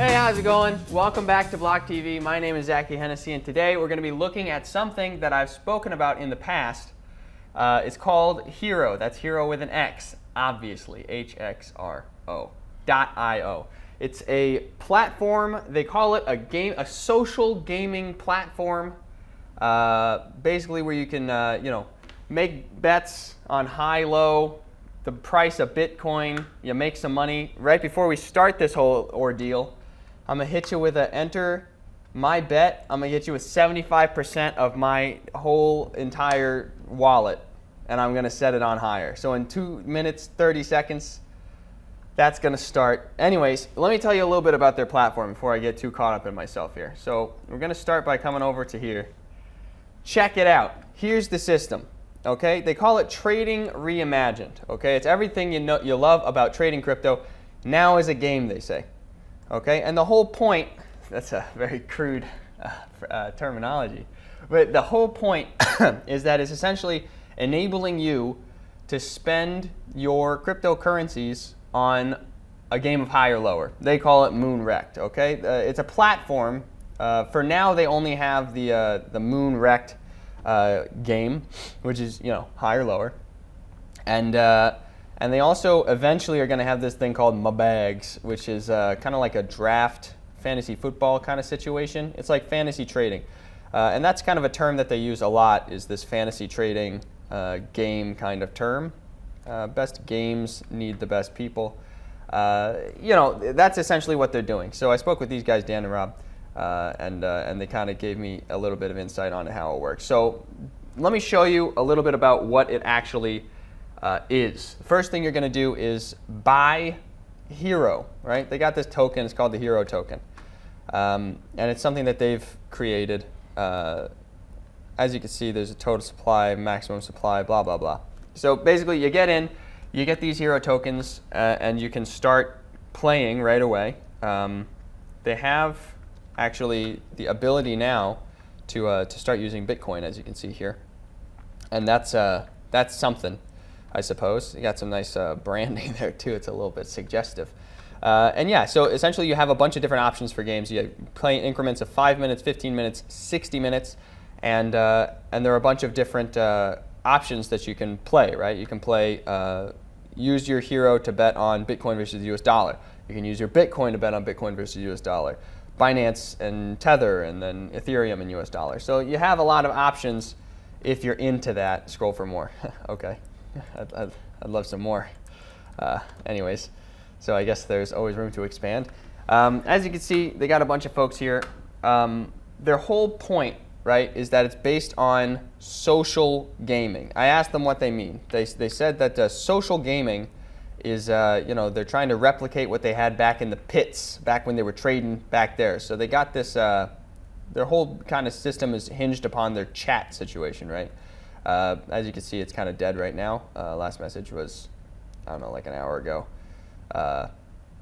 Hey, how's it going? Welcome back to BLOCKTV. My name is Zachy Hennessy, and today we're going to be looking at something that I've spoken about in the past. It's called Hero. That's Hero with an X, obviously, HXRO.io. It's a platform. They call it a social gaming platform. Basically, where you can, make bets on high, low, the price of Bitcoin. You make some money. Right before we start this whole ordeal, I'm gonna hit you with a enter my bet. I'm gonna hit you with 75% of my whole entire wallet, and I'm gonna set it on higher. So in 2 minutes, 30 seconds, that's gonna start. Anyways, let me tell you a little bit about their platform before I get too caught up in myself here. So we're gonna start by coming over to here. Check it out. Here's the system. Okay, they call it trading reimagined. Okay, it's everything you love about trading crypto now as a game, they say. Okay, and the whole point, that's a very crude terminology, but the whole point is that it's essentially enabling you to spend your cryptocurrencies on a game of high or lower. They call it Moonrect. Okay, it's a platform. For now, they only have the Moonrect game, which is high or lower, and they also eventually are going to have this thing called MaBags, which is kind of like a draft fantasy football kind of situation. It's like fantasy trading, and that's kind of a term that they use a lot. Is this fantasy trading game kind of term? Best games need the best people. That's essentially what they're doing. So I spoke with these guys, Dan and Rob. And they kind of gave me a little bit of insight on how it works. So let me show you a little bit about what it actually is. The first thing you're going to do is buy Hero, right? They got this token. It's called the Hero token. And it's something that they've created. As you can see, there's a total supply, maximum supply, blah, blah, blah. So basically, you get in, you get these Hero tokens, and you can start playing right away. They have actually the ability now to start using Bitcoin, as you can see here, and that's something, I suppose. You got some nice branding there too. It's a little bit suggestive, and yeah. So essentially, you have a bunch of different options for games. You play in increments of 5 minutes, 15 minutes, 60 minutes, and there are a bunch of different options that you can play. Right? You can play. Use your Hero to bet on Bitcoin versus the US dollar. You can use your Bitcoin to bet on Bitcoin versus the US dollar. Binance and Tether, and then Ethereum and US dollar. So you have a lot of options if you're into that. Scroll for more. Okay, I'd love some more. Anyways, so I guess there's always room to expand. As you can see, they got a bunch of folks here. Their whole point, right, is that it's based on social gaming. I asked them what they mean. They said that social gaming is, they're trying to replicate what they had back in the pits, back when they were trading back there. So they got this, their whole kind of system is hinged upon their chat situation, right? As you can see, it's kind of dead right now. Last message was, I don't know, like an hour ago,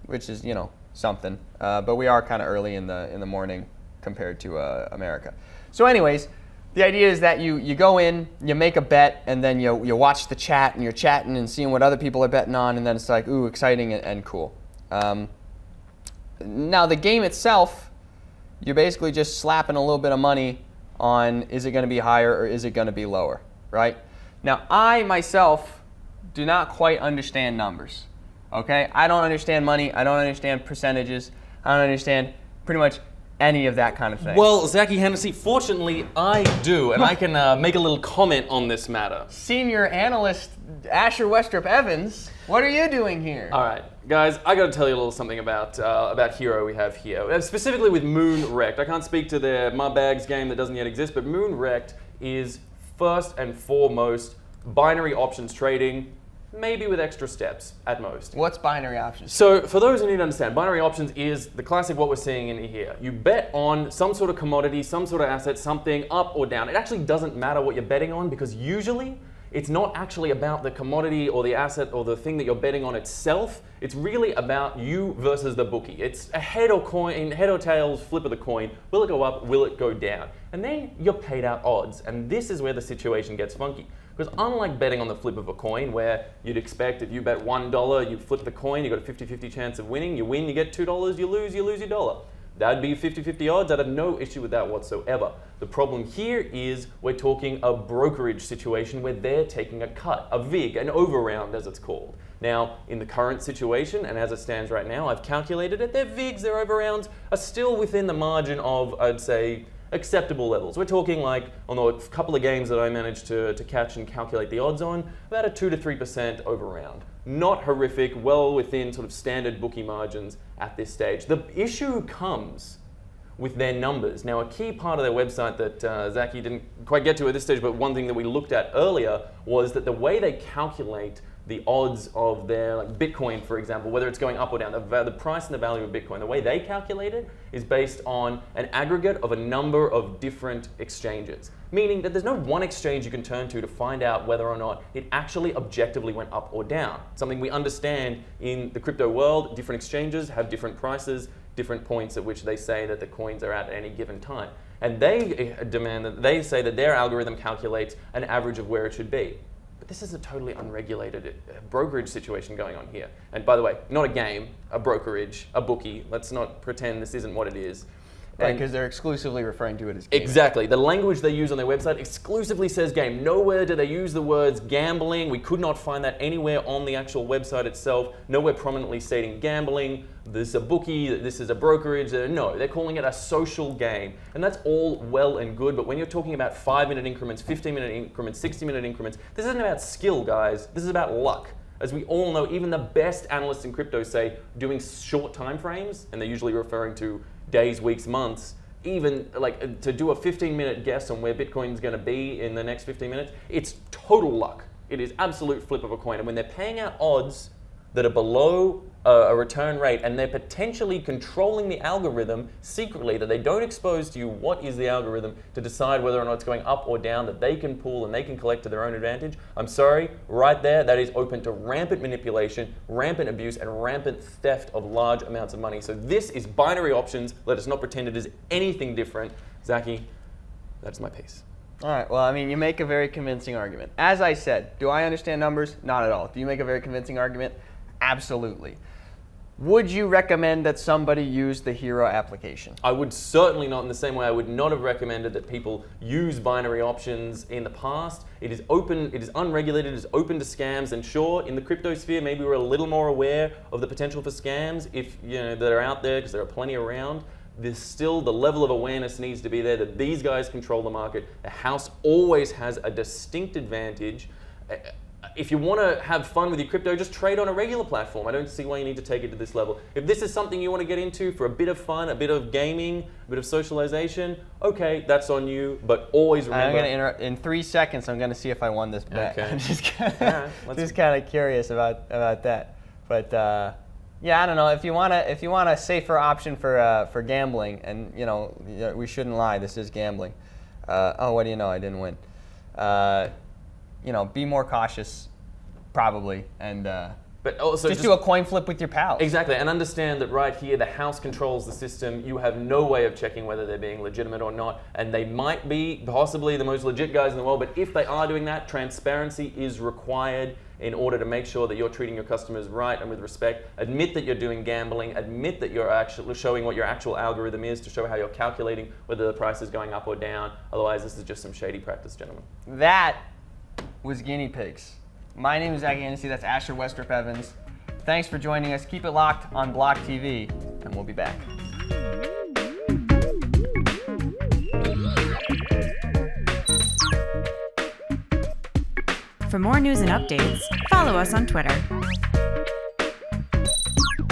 which is, something. But we are kind of early in the morning compared to America. So anyways, the idea is that you go in, you make a bet, and then you watch the chat, and you're chatting and seeing what other people are betting on, and then it's like, ooh, exciting and cool. Now the game itself, you're basically just slapping a little bit of money on, is it going to be higher or is it going to be lower, right? Now I myself do not quite understand numbers, okay? I don't understand money, I don't understand percentages, I don't understand pretty much any of that kind of thing. Well, Zachy Hennessy, fortunately I do, and I can make a little comment on this matter. Senior analyst Asher Westrup Evans, what are you doing here? All right, guys, I got to tell you a little something about Hero we have here, specifically with Moonrect. I can't speak to their MaBags game that doesn't yet exist, but Moonrect is first and foremost binary options trading, maybe with extra steps at most. What's binary options? So for those who need to understand, binary options is the classic what we're seeing in here. You bet on some sort of commodity, some sort of asset, something up or down. It actually doesn't matter what you're betting on, because usually it's not actually about the commodity or the asset or the thing that you're betting on itself. It's really about you versus the bookie. It's a head or tails flip of the coin. Will it go up? Will it go down? And then you're paid out odds. And this is where the situation gets funky. Because unlike betting on the flip of a coin, where you'd expect if you bet $1, you flip the coin, you got a 50-50 chance of winning, you win, you get $2, you lose your dollar. That'd be 50-50 odds. I'd have no issue with that whatsoever. The problem here is we're talking a brokerage situation where they're taking a cut, a VIG, an overround as it's called. Now, in the current situation, and as it stands right now, I've calculated it, their VIGs, their overrounds are still within the margin of, I'd say, acceptable levels. We're talking like, on the couple of games that I managed to catch and calculate the odds on, about a 2 to 3% overround. Not horrific, well within sort of standard bookie margins at this stage. The issue comes with their numbers. Now, a key part of their website that Zachy didn't quite get to at this stage, but one thing that we looked at earlier was that the way they calculate the odds of their, like Bitcoin, for example, whether it's going up or down, the price and the value of Bitcoin, the way they calculate it is based on an aggregate of a number of different exchanges. Meaning that there's no one exchange you can turn to find out whether or not it actually objectively went up or down. Something we understand in the crypto world, different exchanges have different prices, different points at which they say that the coins are at any given time. And they demand that they say that their algorithm calculates an average of where it should be. But this is a totally unregulated brokerage situation going on here. And by the way, not a game, a brokerage, a bookie. Let's not pretend this isn't what it is. Right, because they're exclusively referring to it as gaming. Exactly. The language they use on their website exclusively says game. Nowhere do they use the words gambling. We could not find that anywhere on the actual website itself. Nowhere prominently stating gambling. This is a bookie, this is a brokerage. No, they're calling it a social game. And that's all well and good, but when you're talking about 5-minute increments, 15-minute increments, 60-minute increments, this isn't about skill, guys. This is about luck. As we all know, even the best analysts in crypto say doing short time frames, and they're usually referring to days, weeks, months, even like to do a 15-minute guess on where Bitcoin's going to be in the next 15 minutes, it's total luck. It is absolute flip of a coin. And when they're paying out odds that are below a return rate, and they're potentially controlling the algorithm secretly, that they don't expose to you what is the algorithm to decide whether or not it's going up or down, that they can pull and they can collect to their own advantage. I'm sorry, right there, that is open to rampant manipulation, rampant abuse, and rampant theft of large amounts of money. So this is binary options. Let us not pretend it is anything different. Zachy, that's my piece. All right, well, I mean, you make a very convincing argument. As I said, do I understand numbers? Not at all. Do you make a very convincing argument? Absolutely. Would you recommend that somebody use the Hero application? I would certainly not, in the same way I would not have recommended that people use binary options in the past. It is open, it is unregulated, it is open to scams, and sure, in the crypto sphere, maybe we're a little more aware of the potential for scams that are out there, because there are plenty around. There's still the level of awareness needs to be there that these guys control the market. The house always has a distinct advantage. If you want to have fun with your crypto, just trade on a regular platform. I don't see why you need to take it to this level. If this is something you want to get into for a bit of fun, a bit of gaming, a bit of socialization, okay, that's on you, but always remember... I'm going to interrupt. In 3 seconds, I'm going to see if I won this bet. Okay. I'm just kind of curious about that. But yeah, I don't know. If you want a safer option for gambling, and we shouldn't lie, this is gambling. Oh, what do you know? I didn't win. Be more cautious, probably, and but also just do a coin flip with your pals. Exactly, and understand that right here, the house controls the system. You have no way of checking whether they're being legitimate or not, and they might be possibly the most legit guys in the world, but if they are doing that, transparency is required in order to make sure that you're treating your customers right and with respect. Admit that you're doing gambling, admit that you're actually showing what your actual algorithm is to show how you're calculating whether the price is going up or down. Otherwise, this is just some shady practice, gentlemen. That was Guinea Pigs. My name is Zachy Hennessy, that's Asher Westrup Evans. Thanks for joining us. Keep it locked on BLOCKTV, and we'll be back. For more news and updates, follow us on Twitter.